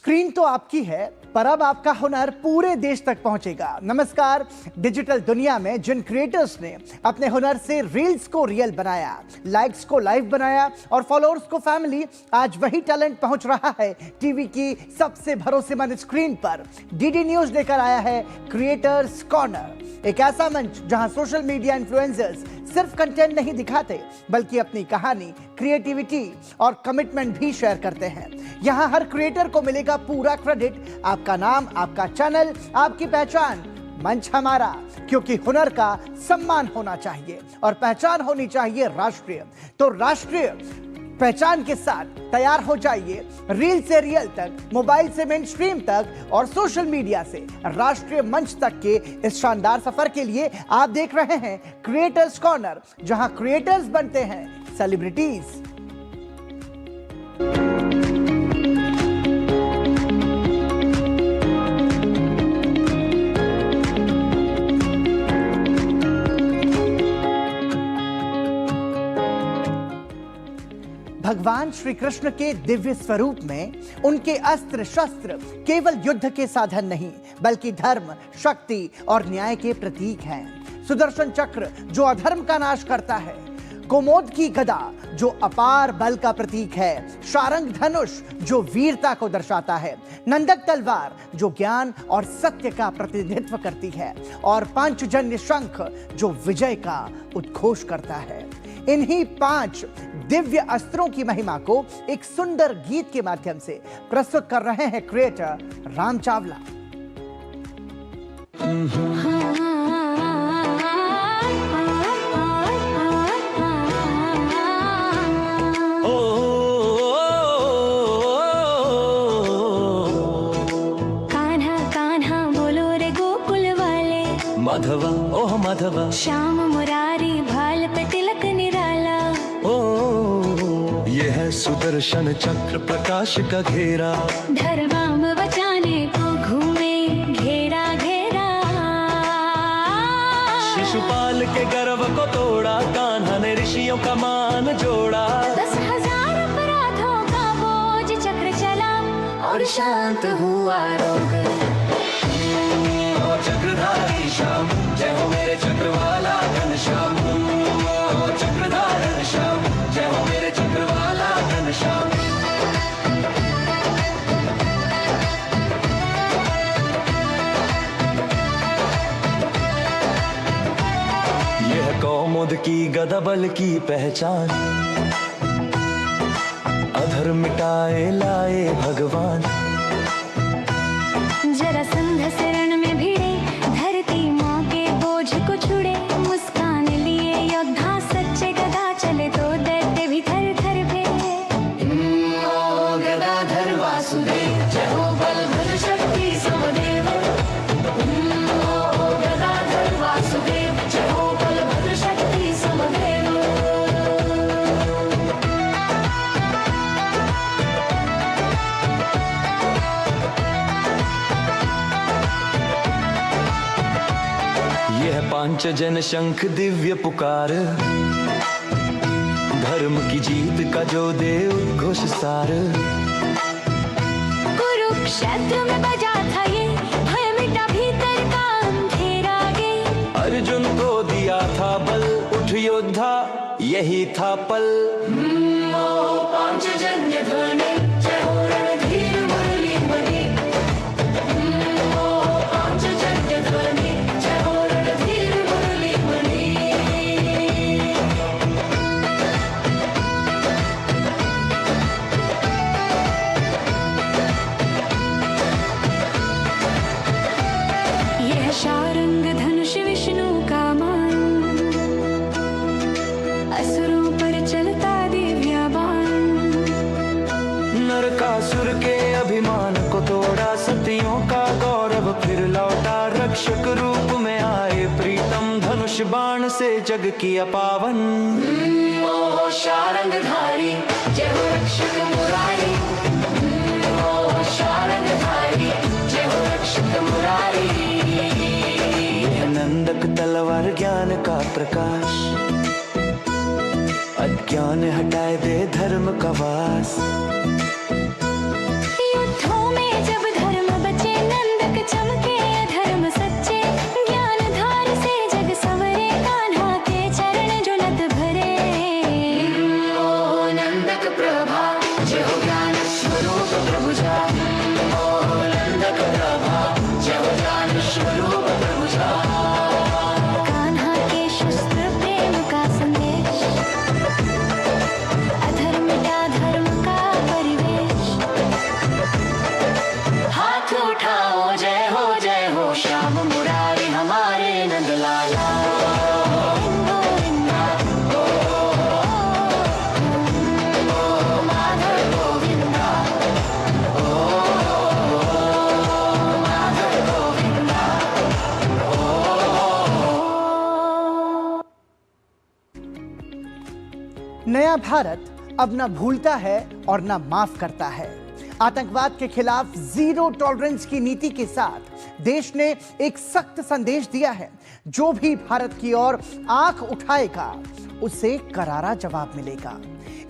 Screen तो आपकी है, पर अब आपका हुनर पूरे देश तक पहुंचेगा। नमस्कार। डिजिटल दुनिया में जिन क्रिएटर्स ने अपने हुनर से रील्स को रियल बनाया, लाइक्स को लाइव बनाया और फॉलोअर्स को फैमिली, आज वही टैलेंट पहुंच रहा है टीवी की सबसे भरोसेमंद स्क्रीन पर। डीडी न्यूज लेकर आया है क्रिएटर्स कॉर्नर, एक ऐसा मंच जहां सोशल मीडिया इन्फ्लुएंसर्स सिर्फ कंटेंट नहीं दिखाते, बल्कि अपनी कहानी, क्रिएटिविटी और कमिटमेंट भी शेयर करते हैं। यहां हर क्रिएटर को मिलेगा पूरा क्रेडिट, आपका नाम, आपका चैनल, आपकी पहचान। मंच हमारा, क्योंकि हुनर का सम्मान होना चाहिए और पहचान होनी चाहिए राष्ट्रीय। तो राष्ट्रीय पहचान के साथ तैयार हो जाइए, रील से रियल तक, मोबाइल से मेन स्ट्रीम तक और सोशल मीडिया से राष्ट्रीय मंच तक के इस शानदार सफर के लिए आप देख रहे हैं क्रिएटर्स कॉर्नर, जहां क्रिएटर्स बनते हैं सेलिब्रिटीज। भगवान श्री कृष्ण के दिव्य स्वरूप में उनके अस्त्र शस्त्र केवल युद्ध के साधन नहीं, बल्कि धर्म, शक्ति और न्याय के प्रतीक हैं। सुदर्शन चक्र जो अधर्म का नाश करता है, कोमोद की गदा जो अपार बल का प्रतीक है, शारंग धनुष जो वीरता को दर्शाता है, नंदक तलवार जो ज्ञान और सत्य का प्रतिनिधित्व करती है, और पांचजन्य शंख जो विजय का उद्घोष करता है। इन्हीं 5 दिव्य अस्त्रों की महिमा को एक सुंदर गीत के माध्यम से प्रस्तुत कर रहे हैं क्रिएटर राम चावला। कान्हा कान्हा बोलो रे गोकुल वाले, माधवा ओह माधवा, श्याम मुरारी भाल पे तिलक निराला। ये है सुदर्शन चक्र प्रकाश का घेरा, धर्माम बचाने को घूमे घेरा घेरा। शिशुपाल के गर्व को तोड़ा, कान्हा ने ऋषियों का मान जोड़ा। 10,000 अपराधों का बोझ चक्र चला और शांत हुआ रोग। ओ चक्रधारी श्याम, जय हो मेरे चक्रवाला घनश्याम। ओ चक्रधारी श्याम, जय हो मेरे चक्रवाला घनश्याम। यह कौमुद की गदा बल की पहचान, अधर्म मिटाए लाए भगवान। जरासंध शरण में भिड़े, धरती माँ के बोझ को छुड़े। मुस्कान लिए योद्धा सच्चे, गदा चले तो दैत्य भी थर थर पे। ओ गदाधर वासुदेव, जय हो बलभद्र शक्ति समदेव। ओ गदाधर वासुदेव, जय हो बलभद्र शक्ति समदेव। यह पांचजन शंख दिव्य पुकार, धर्म की जीत का जो दे उद्घोष सार। कुरुक्षेत्र में बजा था ये, भय मिटा भीतर का अंधेरा गे। अर्जुन को दिया था बल, उठ योद्धा यही था पल। पांचजन्य ध्वनि, जय हो रणधीर मुरली मणि। पांचजन्य ध्वनि, जय हो रणधीर मुरली मणि। यह शारंग धनुष विष्णु का मान, असुरों पर चलता दिव्य बाण। नरकासुर के अभिमान को तोड़ा, सतियों का गौरव फिर लौटा। रक्षक रूप में आए प्रीतम, धनुष बाण से जग किया पावन। ओ शारंगधारी, जय हो रक्षक मुरारी। ओ शारंगधारी, जय हो रक्षक मुरारी। यह नंदक तलवार ज्ञान का प्रकाश, अज्ञान हटाए दे धर्म का वास। युद्धों में नया भारत अब न भूलता है और न माफ करता है। आतंकवाद के खिलाफ जीरो टॉलरेंस की नीति के साथ देश ने एक सख्त संदेश दिया है। जो भी भारत की ओर आंख उठाएगा उसे करारा जवाब मिलेगा।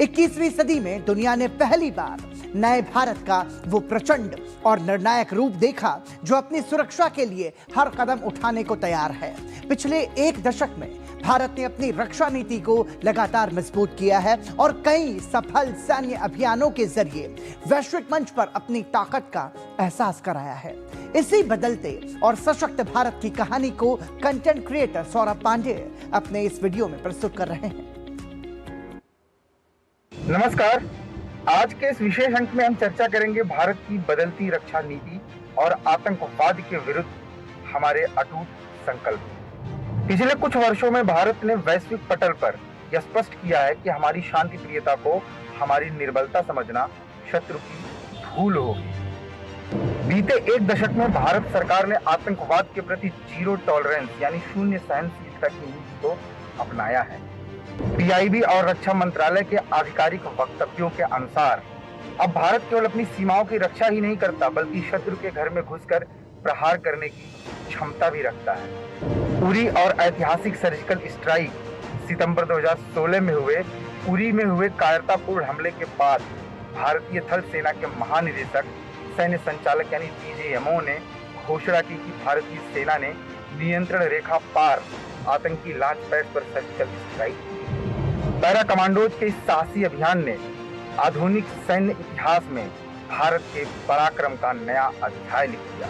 21वीं सदी में दुनिया ने पहली बार नए भारत का वो प्रचंड और निर्णायक रूप देखा जो अपनी सुरक्षा के लिए हर कदम उठाने को तैयार है। पिछले एक दशक में भारत ने अपनी रक्षा नीति को लगातार मजबूत किया है और कई सफल सैन्य अभियानों के जरिए वैश्विक मंच पर अपनी ताकत का एहसास कराया है। इसी बदलते और सशक्त भारत की कहानी को कंटेंट क्रिएटर सौरभ पांडे अपने इस वीडियो में प्रस्तुत कर रहे हैं। नमस्कार, आज के इस विशेष अंक में हम चर्चा करेंगे भारत की बदलती रक्षा नीति और आतंकवाद के विरुद्ध हमारे अटूट संकल्प। पिछले कुछ वर्षों में भारत ने वैश्विक पटल पर यह स्पष्ट किया है कि हमारी शांति प्रियता को हमारी निर्बलता समझना शत्रु की भूल होगी। बीते एक दशक में भारत सरकार ने आतंकवाद के प्रति जीरो टॉलरेंस यानी शून्य सहनशीलता की नीति को अपनाया है। पीआईबी और रक्षा मंत्रालय के आधिकारिक वक्तव्यों के अनुसार अब भारत केवल अपनी सीमाओं की रक्षा ही नहीं करता बल्कि शत्रु के घर में घुसकर प्रहार करने की क्षमता भी रखता है। उरी और ऐतिहासिक सर्जिकल स्ट्राइक सितंबर 2016 में उरी में हुए कायरतापूर्ण हमले के बाद भारतीय थल सेना के महानिदेशक सैन्य संचालक यानी डीजीएमओ ने घोषणा की कि भारतीय सेना ने नियंत्रण रेखा पार आतंकी लॉन्च पैड पर सर्जिकल स्ट्राइक की। पैरा कमांडोज के इस साहसी अभियान ने आधुनिक सैन्य इतिहास में भारत के पराक्रम का नया अध्याय लिख दिया।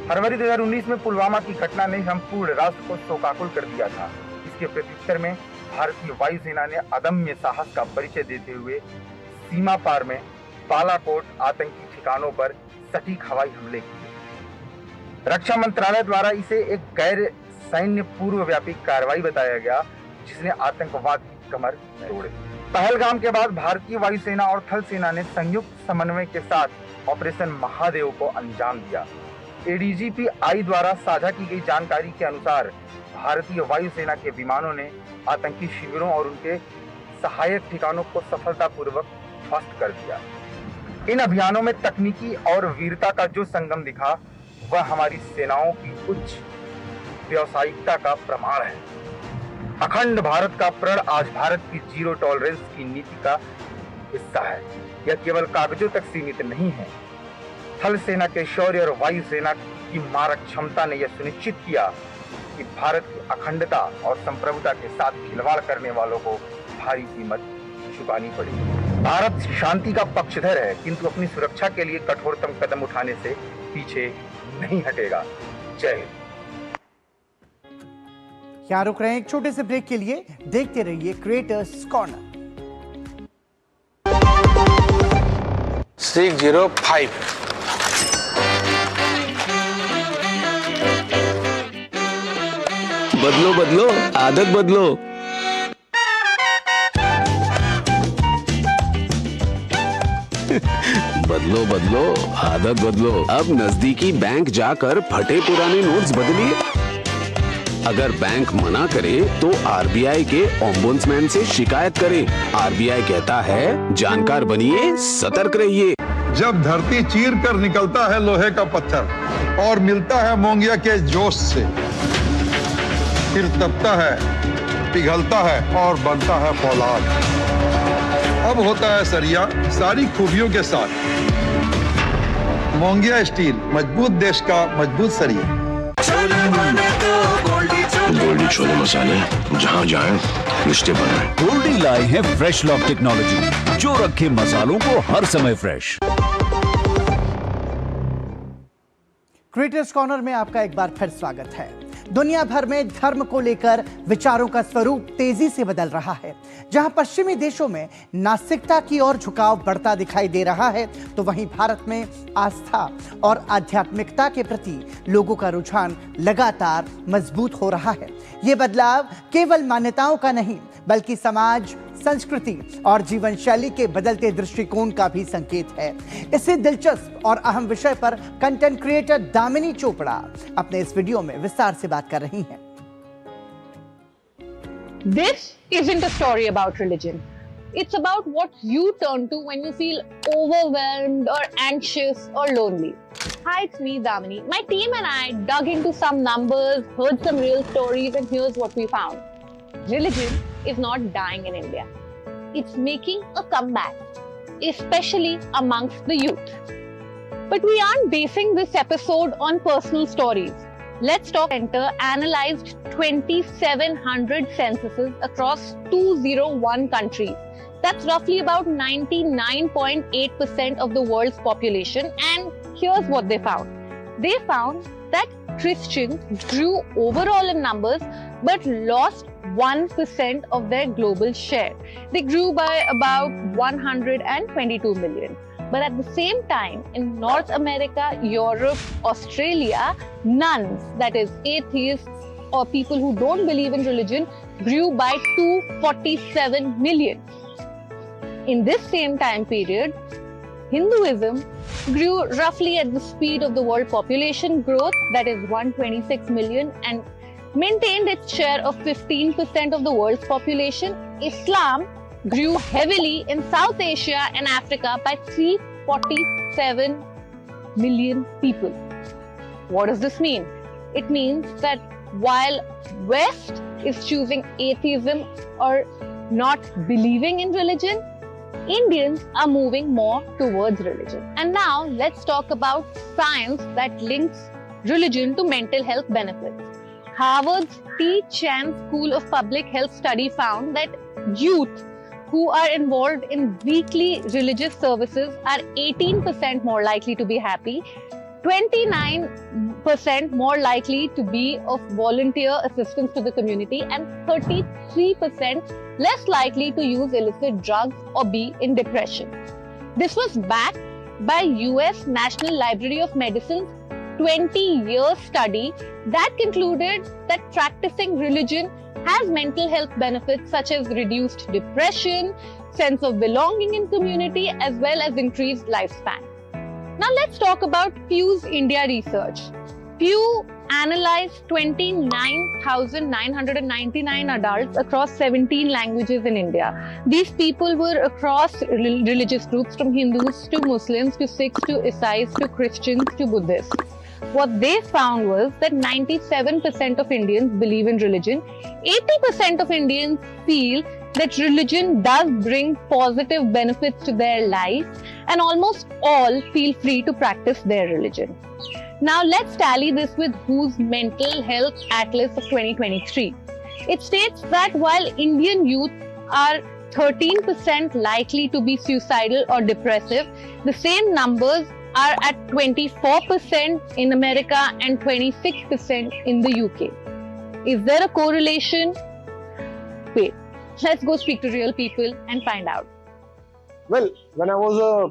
फरवरी 2019 में पुलवामा की घटना ने संपूर्ण राष्ट्र को शोकाकुल कर दिया था। इसके प्रत्युत्तर में भारतीय वायुसेना ने अदम्य साहस का परिचय देते हुए सीमा पार में बालाकोट आतंकी ठिकानों पर सटीक हवाई हमले किए। रक्षा मंत्रालय द्वारा इसे एक गैर सैन्य पूर्वव्यापी कार्रवाई बताया गया जिसने आतंकवाद की कमर तोड़ी। पहलगाम के बाद भारतीय वायुसेना और थल सेना ने संयुक्त समन्वय के साथ ऑपरेशन महादेव को अंजाम दिया। एडीजीपी द्वारा साझा की गई जानकारी के अनुसार भारतीय वायुसेना के विमानों ने आतंकी शिविरों और उनके सहायक ठिकानों को सफलतापूर्वक ध्वस्त कर दिया। इन अभियानों में तकनीकी और वीरता का जो संगम दिखा वह हमारी सेनाओं की उच्च व्यावसायिकता का प्रमाण है। अखंड भारत का प्रण आज भारत की जीरो टॉलरेंस की नीति का हिस्सा है। यह केवल कागजों तक सीमित नहीं है। थल सेना के शौर्य और वायुसेना की मारक क्षमता ने यह सुनिश्चित किया कि भारत की अखंडता और संप्रभुता के साथ खिलवाड़ करने वालों को भारी कीमत चुकानी पड़ी। भारत शांति का पक्षधर है किंतु अपनी सुरक्षा के लिए कठोरतम कदम उठाने से पीछे नहीं हटेगा। जय हिंद। यहाँ रुक रहे हैं एक छोटे से ब्रेक के लिए। देखते रहिए क्रिएटर्स कॉर्नर। 605 बदलो बदलो आदत बदलो। बदलो बदलो आदत बदलो। अब नजदीकी बैंक जाकर फटे पुराने नोट्स बदलिए। अगर बैंक मना करे तो आरबीआई के ओम्बुड्समैन से शिकायत करें। आरबीआई कहता है जानकार बनिए, सतर्क रहिए। जब धरती चीर कर निकलता है लोहे का पत्थर और मिलता है मोंगिया के जोश से, फिर तपता है, पिघलता है और बनता है फौलाद। अब होता है सरिया सारी खूबियों के साथ। मोंगिया स्टील, मजबूत देश का मजबूत सरिया। गोल्डी छोले मसाले, जहाँ जाएं रिश्ते बनाएं। गोल्डी लाए हैं फ्रेश लॉक टेक्नोलॉजी जो रखे मसालों को हर समय फ्रेश। क्रिएटर्स कॉर्नर में आपका एक बार फिर स्वागत है। दुनिया भर में धर्म को लेकर विचारों का स्वरूप तेजी से बदल रहा है। जहां पश्चिमी देशों में नास्तिकता की ओर झुकाव बढ़ता दिखाई दे रहा है तो वहीं भारत में आस्था और आध्यात्मिकता के प्रति लोगों का रुझान लगातार मजबूत हो रहा है। ये बदलाव केवल मान्यताओं का नहीं बल्कि समाज, संस्कृति और जीवन शैली के बदलते दृष्टिकोण का भी संकेत है। इसी दिलचस्प और अहम विषय पर कंटेंट क्रिएटर दामिनी चोपड़ा अपने इस वीडियो में विस्तार से बात कर रही हैं। This isn't a story about religion. It's about what you turn to when you feel overwhelmed or anxious or lonely. Hi, it's me, Damini. My team and I dug into some numbers, heard some real stories, and here's what we found. Religion is not dying in India. It's making a comeback, especially amongst the youth. But we aren't basing this episode on personal stories. Let's Talk Center analyzed 2,700 censuses across 201 countries. That's roughly about 99.8% of the world's population. And here's what they found. They found that Christians grew overall in numbers but lost 1% of their global share. They grew by about 122 million. But at the same time, in North America, Europe, Australia, nuns, that is atheists or people who don't believe in religion, grew by 247 million. In this same time period, Hinduism grew roughly at the speed of the world population growth, that is 126 million, and maintained its share of 15% of the world's population. Islam grew heavily in South Asia and Africa by 347 million people. What does this mean? It means that while West is choosing atheism or not believing in religion, Indians are moving more towards religion. And now let's talk about science that links religion to mental health benefits. Harvard's T. Chan School of Public Health study found that youth who are involved in weekly religious services are 18% more likely to be happy, 29% more likely to be of volunteer assistance to the community, and 33% less likely to use illicit drugs or be in depression. This was backed by US National Library of Medicine's 20-year study that concluded that practicing religion has mental health benefits such as reduced depression, sense of belonging in community, as well as increased lifespan. Now let's talk about Pew's India research. Pew analyzed 29,999 adults across 17 languages in India. These people were across religious groups, from Hindus to Muslims to Sikhs to Isais to Christians to Buddhists. What they found was that 97% of Indians believe in religion, 80% of Indians feel that religion does bring positive benefits to their life, and almost all feel free to practice their religion. Now let's tally this with WHO's Mental Health Atlas of 2023. It states that while Indian youth are 13% likely to be suicidal or depressive, the same numbers are at 24% in America and 26% in the UK. Is there a correlation? Wait, let's go speak to real people and find out. Well, when I was a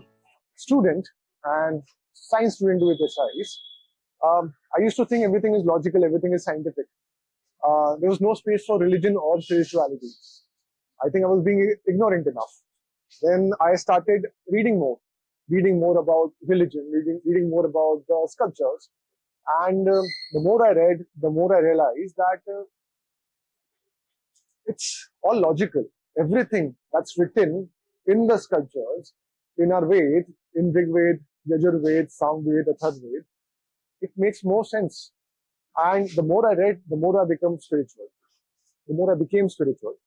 student and science student with SIs, I used to think everything is logical, everything is scientific. There was no space for religion or spirituality. I think I was being ignorant enough. Then I started reading more about religion, reading more about the sculptures. And the more I read, the more I realized that it's all logical. Everything that's written in the sculptures, in our Ved, in Rig Ved, Yajur Ved, Sam Ved, Athar Ved, it makes more sense. And the more I read, the more I became spiritual. The more I became spiritual.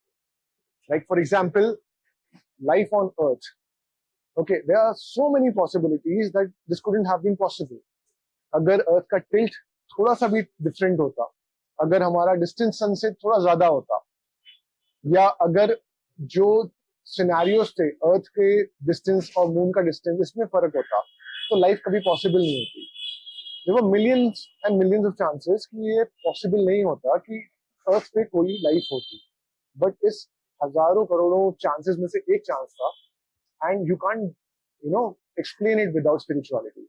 Like, for example, life on Earth. Okay, there are so many possibilities that this couldn't have been possible. अगर Earth का tilt थोड़ा सा भी different होता, अगर हमारा distance sun से थोड़ा ज़्यादा होता, या अगर जो scenarios थे Earth के distance और Moon का distance इसमें फर्क होता, तो life कभी possible नहीं होती. There were millions and millions of chances कि ये possible नहीं होता कि Earth पे कोई life होती. But इस हजारों करोड़ों chances में से एक chance था, and you can't, explain it without spirituality.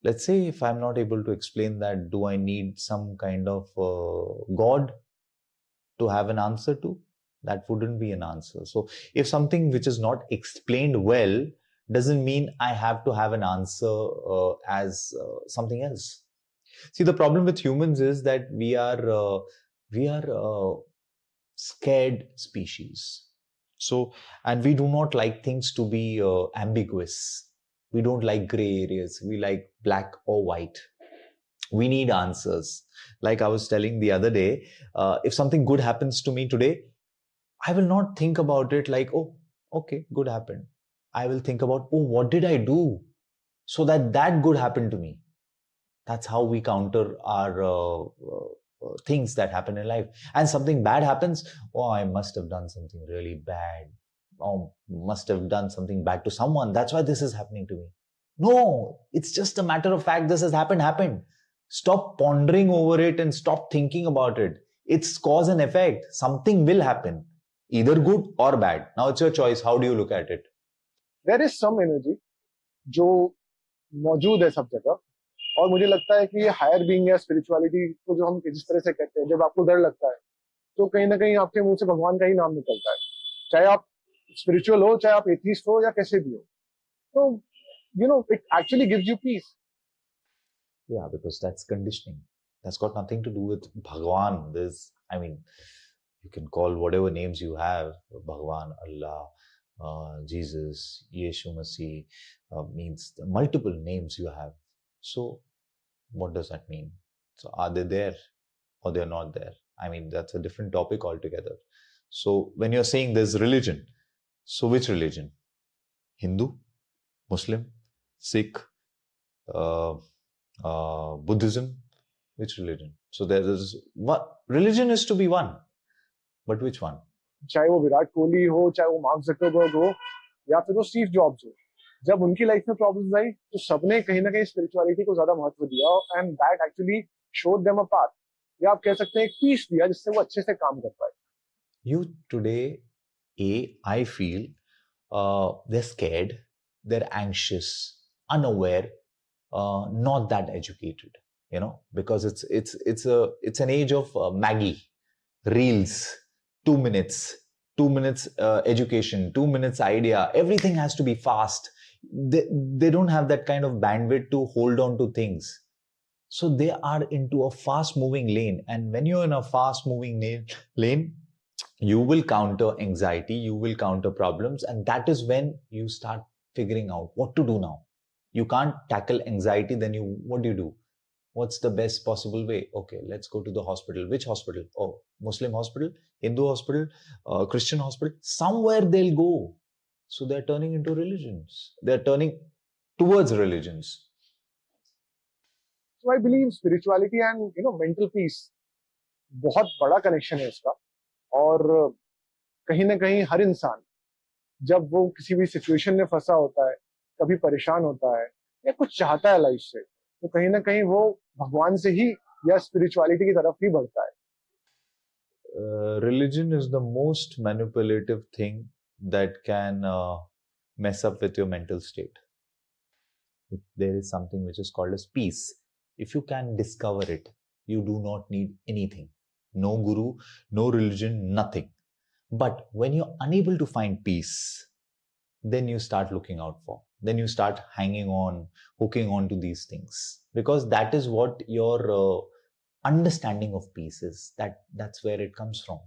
Let's say if I'm not able to explain that, do I need some kind of God to have an answer to? That wouldn't be an answer. So if something which is not explained well doesn't mean I have to have an answer as something else. See, the problem with humans is that we are scared species. So, and we do not like things to be ambiguous. We don't like gray areas. We like black or white. We need answers. Like I was telling the other day, if something good happens to me today, I will not think about it like, oh, okay, good happened. I will think about, oh, what did I do so that that good happened to me? That's how we counter our things that happen in life. And something bad happens, oh, I must have done something really bad. Oh, must have done something bad to someone. That's why this is happening to me. No, it's just a matter of fact. This has happened. Stop pondering over it and stop thinking about it. It's cause and effect. Something will happen, either good or bad. Now it's your choice. How do you look at it? There is some energy जो मौजूद है सब जगह, और मुझे लगता है कि ये हायर बीइंग या स्पिरिचुअलिटी को जो हम जिस तरह से कहते हैं, जब आपको डर लगता है तो कहीं ना कहीं आपके मुंह से भगवान का ही नाम निकलता है, चाहे आप स्पिरिचुअल हो, चाहे आप एथीस्ट हो, या कैसे भी हो. तो it actually gives you peace. Yeah, because that's conditioning. That's got nothing to do with Bhagwan. You can call whatever names you have, Bhagwan, Allah, Jesus, Yeshu Masih, means the multiple names you have. So what does that mean? So are they there or they're not there? That's a different topic altogether. So when you're saying there's religion, so which religion? Hindu, Muslim, Sikh, Buddhism, which religion? So there is one religion is to be one, but which one? चाहे वो विराट कोहली हो, चाहे वो mark Zuckerberg हो, या फिर वो Steve jobs हो, जब उनकी लाइफ में प्रॉब्लम्स आई तो सबने कहीं ना कहीं स्पिरिचुअलिटी को ज्यादा महत्व दिया, and that actually showed them a path, या आप कह सकते हैं एक पीस दिया जिससे वो अच्छे से काम कर पाए. You today, I feel they're scared, they're anxious, unaware, not that educated, because it's an age of Maggie, reels, 2 minutes education, 2 minutes idea. Everything has to be fast. They don't have that kind of bandwidth to hold on to things. So they are into a fast moving lane. And when you're in a fast moving lane, you will counter anxiety, you will counter problems. And that is when you start figuring out what to do now. You can't tackle anxiety, then what do? What's the best possible way? Okay, let's go to the hospital. Which hospital? Oh, Muslim hospital, Hindu hospital, Christian hospital. Somewhere they'll go. So they're turning into religions. They're turning towards religions. So I believe spirituality and mental peace बहुत बड़ा connection है इसका. और कहीं ना कहीं हर इंसान जब वो किसी भी सिचुएशन में फंसा होता है, कभी परेशान होता है या कुछ चाहता है लाइफ से, तो कहीं ना कहीं वो भगवान से ही या स्पिरिचुअलिटी की तरफ ही बढ़ता है. Religion is the most manipulative thing that can mess up with your mental state. If there is something which is called as peace, if you can discover it, you do not need anything. No guru, no religion, nothing. But when you're unable to find peace, then you start looking out for. Then you start hanging on, hooking on to these things. Because that is what your understanding of peace is. That's where it comes from.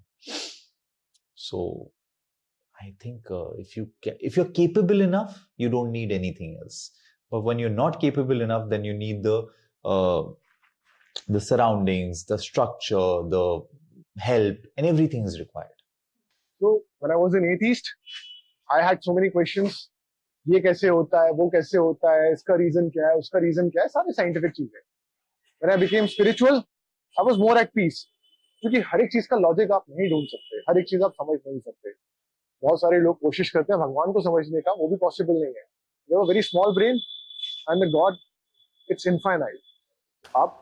So I think if you're capable enough, you don't need anything else. But when you're not capable enough, then you need the surroundings, the structure, the help, and everything is required. So when I was an atheist, I had so many questions. ये कैसे होता है, वो कैसे होता है, इसका reason क्या है, उसका रीजन क्या है, सारे साइंटिफिक चीजें. When I became spiritual, I was more at peace. क्योंकि हर एक चीज का लॉजिक आप नहीं ढूंढ सकते, हर एक चीज आप समझ नहीं सकते. बहुत सारे लोग कोशिश करते हैं भगवान को समझने का, वो भी पॉसिबल नहीं है. They have a very small brain and the God, it's infinite. आप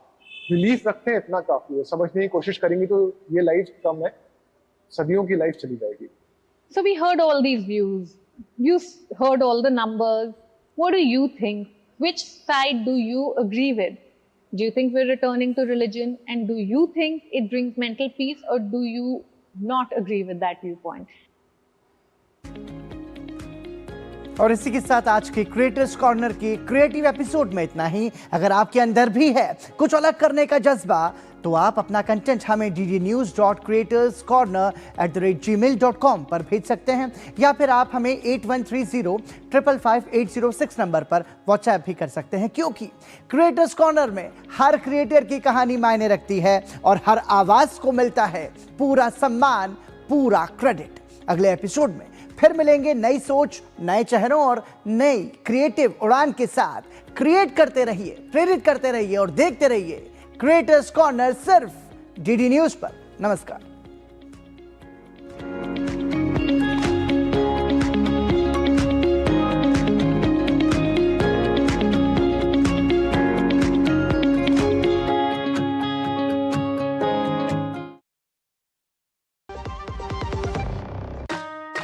बिलीफ रखते हैं इतना काफी है. समझने की कोशिश करेंगे तो ये लाइफ कम है, सदियों की लाइफ चली जाएगी. So we heard all these views. You heard all the numbers. What do you think? Which side do you agree with? Do you think we're returning to religion? And do you think it brings mental peace? Or do you not agree with that viewpoint? और इसी के साथ आज के creators corner की creative episode में इतना ही। अगर आपके अंदर भी है कुछ अलग करने का जज्बा, तो आप अपना कंटेंट हमें ddnews.creatorscorner@gmail.com पर भेज सकते हैं, या फिर आप हमें 8130555806 नंबर पर व्हाट्सएप भी कर सकते हैं, क्योंकि क्रिएटर्स कॉर्नर में हर क्रिएटर की कहानी मायने रखती है और हर आवाज को मिलता है पूरा सम्मान, पूरा क्रेडिट। अगले एपिसोड में फिर मिलेंगे नई सोच, नए चेहरों और नई क्रिएटिव उड़ान के साथ। क्रिएट करते रहिए, प्रेरित करते रहिए और देखते रहिए क्रिएटर्स कॉर्नर सिर्फ डीडी न्यूज पर। नमस्कार।